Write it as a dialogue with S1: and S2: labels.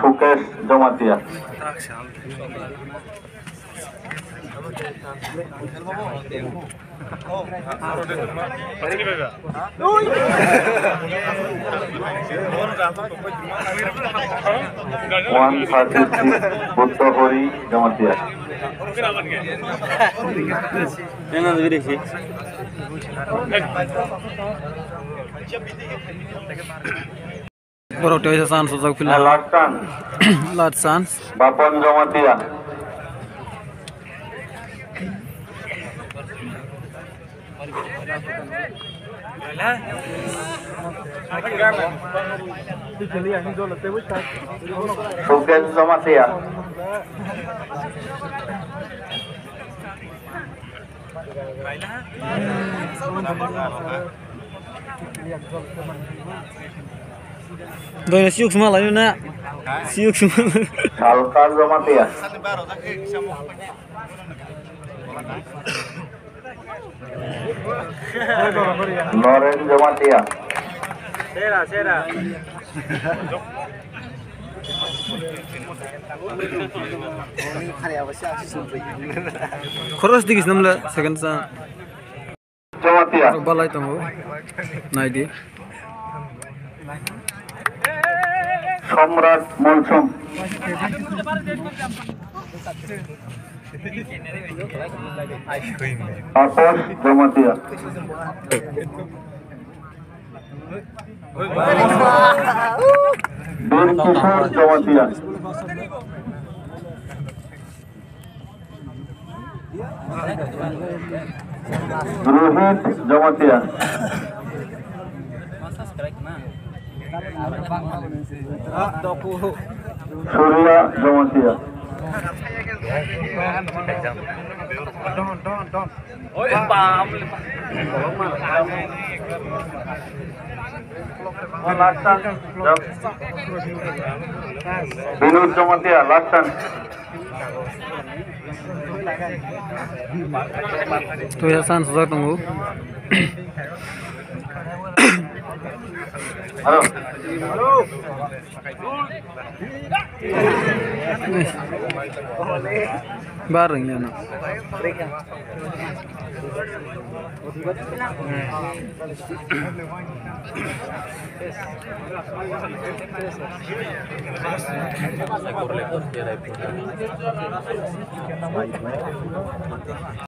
S1: Sukesh Jamatia. One Buddhahori Jamatia.
S2: Borok itu sans sosok film. Lot sans.
S1: Bapon Jamatia. Sukesh Jamatia.
S2: Doy siuk semua lah ini nak. Siuk semua.
S1: Salkar Jamatia. Loren Jamatia.
S3: Sera.
S2: Khoros digis namla second sa.
S1: Jamatia.
S2: Balai tunggu. Naidi.
S1: Samrat Mulsum. Apos Jamatia. Bir Kishore Jamatia. Rohit Jamatia. Surya Jamatia. Vinod Jamatia, last time.
S2: Tu ya sans sosok tunggu.
S1: Halo.
S2: Bareng ya nak.